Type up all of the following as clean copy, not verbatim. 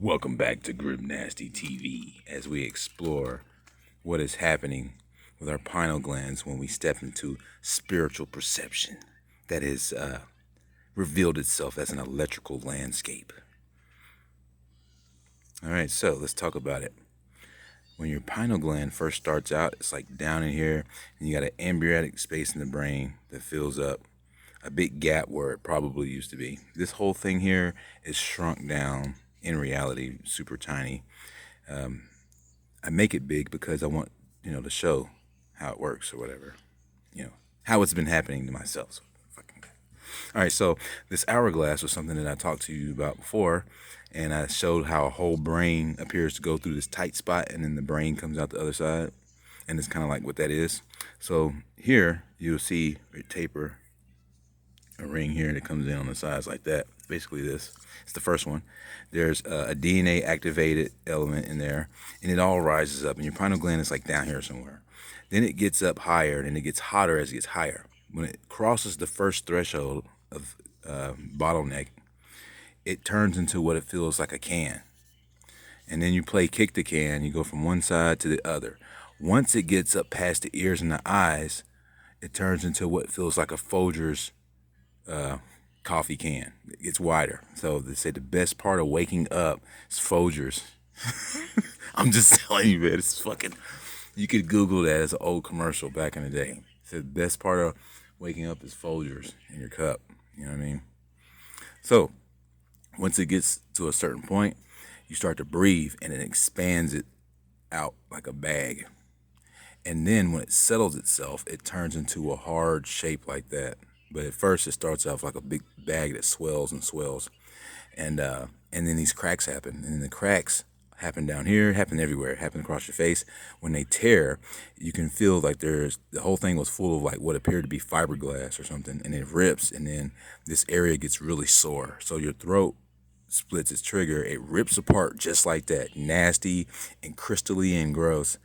Welcome back to Grimnasty TV as we explore what is happening with our pineal glands when we step into spiritual perception that has revealed itself as an electrical landscape. All right, so let's talk about it. When your pineal gland first starts out, it's like down in here, and you got an embryonic space in the brain that fills up a big gap where it probably used to be. This whole thing here is shrunk down, in reality, super tiny. I make it big because I want, to show how it works or whatever, how it's been happening to myself. So, all right, so this hourglass was something that I talked to you about before, and I showed how a whole brain appears to go through this tight spot, and then the brain comes out the other side, and it's kind of like what that is. So here you'll see a taper, a ring here that comes in on the sides like that. Basically this. It's the first one. There's a DNA activated element in there, and it all rises up, and your pineal gland is like down here somewhere. Then it gets up higher, and it gets hotter as it gets higher. When it crosses the first threshold of bottleneck, it turns into what it feels like a can. And then you play kick the can, you go from one side to the other. Once it gets up past the ears and the eyes, it turns into what feels like a Folgers coffee can. It gets wider. So they say the best part of waking up is Folgers. I'm just telling you, man, it's fucking, you could Google that as an old commercial back in the day. So the best part of waking up is Folgers in your cup. You know what I mean? So once it gets to a certain point, you start to breathe, and it expands it out like a bag. And then when it settles itself, it turns into a hard shape like that. But at first, it starts off like a big bag that swells and swells, and then these cracks happen, and the cracks happen down here, happen everywhere, happen across your face. When they tear, you can feel like the whole thing was full of like what appeared to be fiberglass or something, and it rips, and then this area gets really sore. So your throat splits its trigger, it rips apart just like that, nasty and crystally and gross,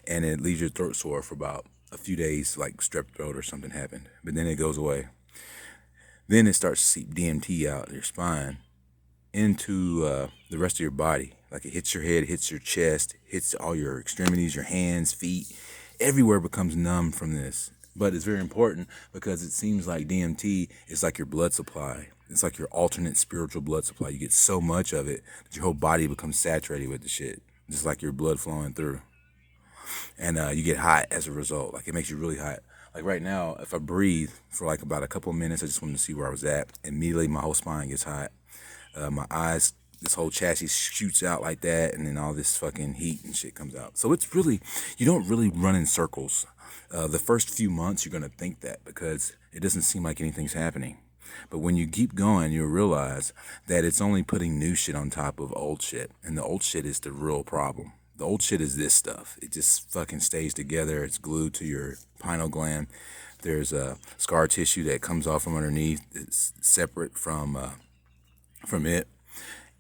and it leaves your throat sore for about a few days, like strep throat or something happened, but then it goes away. Then it starts to seep DMT out of your spine into the rest of your body. Like it hits your head, hits your chest, hits all your extremities, your hands, feet. Everywhere becomes numb from this. But it's very important because it seems like DMT is like your blood supply. It's like your alternate spiritual blood supply. You get so much of it that your whole body becomes saturated with the shit. Just like your blood flowing through. And you get hot as a result. Like it makes you really hot. Like right now, if I breathe for like about a couple of minutes, I just wanted to see where I was at. Immediately, my whole spine gets hot. My eyes, this whole chassis shoots out like that, and then all this fucking heat and shit comes out. So it's really, you don't really run in circles. The first few months, you're going to think that because it doesn't seem like anything's happening. But when you keep going, you'll realize that it's only putting new shit on top of old shit. And the old shit is the real problem. The old shit is this stuff. It just fucking stays together. It's glued to your pineal gland. There's a scar tissue that comes off from underneath. It's separate from it.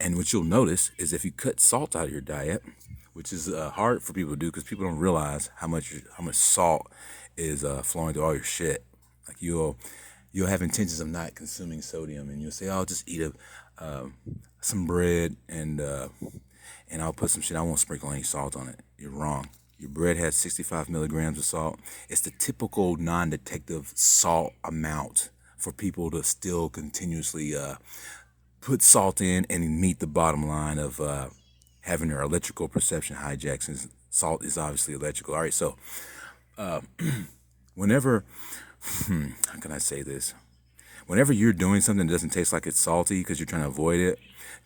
And what you'll notice is if you cut salt out of your diet, which is hard for people to do because people don't realize how much salt is flowing through all your shit. Like you'll have intentions of not consuming sodium, and you'll say, "Oh, I'll just eat some bread and I'll put some shit. I won't sprinkle any salt on it." You're wrong. Your bread has 65 milligrams of salt. It's the typical non-detective salt amount for people to still continuously put salt in and meet the bottom line of having their electrical perception hijacked, since salt is obviously electrical. All right, so whenever, how can I say this? Whenever you're doing something that doesn't taste like it's salty because you're trying to avoid it,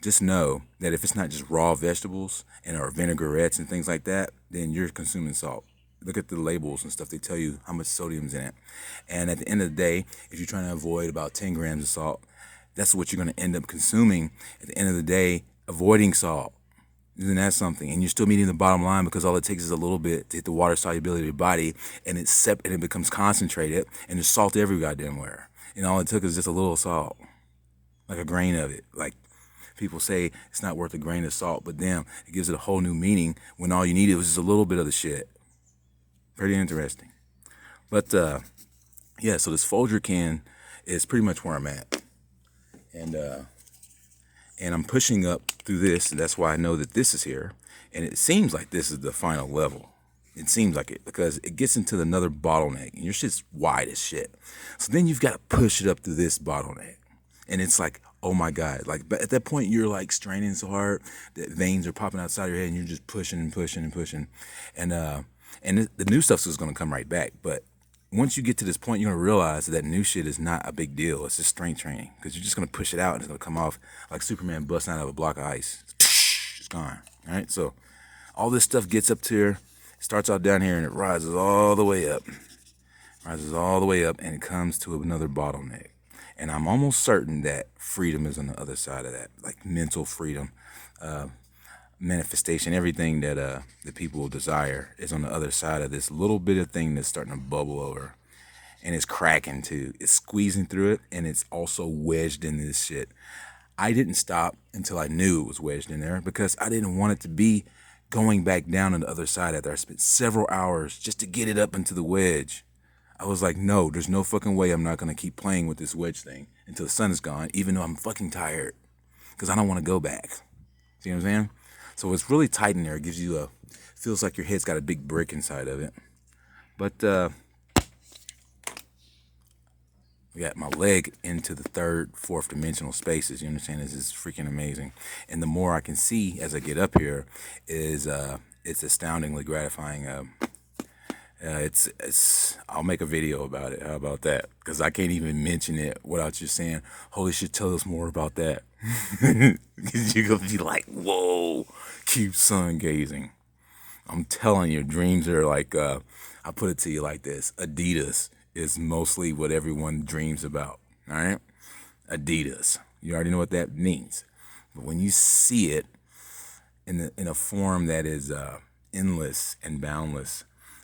just know that if it's not just raw vegetables and or vinaigrettes and things like that, then you're consuming salt. Look at the labels and stuff. They tell you how much sodium's in it. And at the end of the day, if you're trying to avoid about 10 grams of salt, that's what you're going to end up consuming at the end of the day, avoiding salt. Isn't that something? And you're still meeting the bottom line because all it takes is a little bit to hit the water solubility of your body, and it becomes concentrated, and there's salt every goddamn where. And all it took is just a little salt, like a grain of it. Like people say it's not worth a grain of salt, but damn, it gives it a whole new meaning when all you needed was just a little bit of the shit. Pretty interesting. But yeah, so this Folger can is pretty much where I'm at. And And I'm pushing up through this, and that's why I know that this is here. And it seems like this is the final level. It seems like it, because it gets into another bottleneck, and your shit's wide as shit. So then you've got to push it up through this bottleneck. And it's like, oh my God. Like, but at that point, you're like straining so hard that veins are popping outside your head, and you're just pushing and pushing and pushing. And the new stuff is going to come right back. But once you get to this point, you're going to realize that new shit is not a big deal. It's just strength training, because you're just going to push it out, and it's going to come off like Superman busting out of a block of ice. It's gone. All right. So all this stuff gets up to here, starts out down here, and it rises all the way up. Rises all the way up, and it comes to another bottleneck. And I'm almost certain that freedom is on the other side of that, like mental freedom, manifestation, everything that the people desire is on the other side of this little bit of thing that's starting to bubble over. And it's cracking too. It's squeezing through it, and it's also wedged in this shit. I didn't stop until I knew it was wedged in there, because I didn't want it to be going back down on the other side after I spent several hours just to get it up into the wedge. I was like, no, there's no fucking way I'm not going to keep playing with this wedge thing until the sun is gone, even though I'm fucking tired, because I don't want to go back. See what I'm saying? So it's really tight in there. It gives you feels like your head's got a big brick inside of it. But we got my leg into the third, fourth dimensional spaces. You understand? This is freaking amazing. And the more I can see as I get up here is it's astoundingly gratifying. I'll make a video about it. How about that? Because I can't even mention it without just saying, holy shit, tell us more about that. Because you're going to be like, whoa, keep sun gazing. I'm telling you, dreams are like, I put it to you like this. Adidas is mostly what everyone dreams about. All right? Adidas. You already know what that means. But when you see it in a form that is endless and boundless,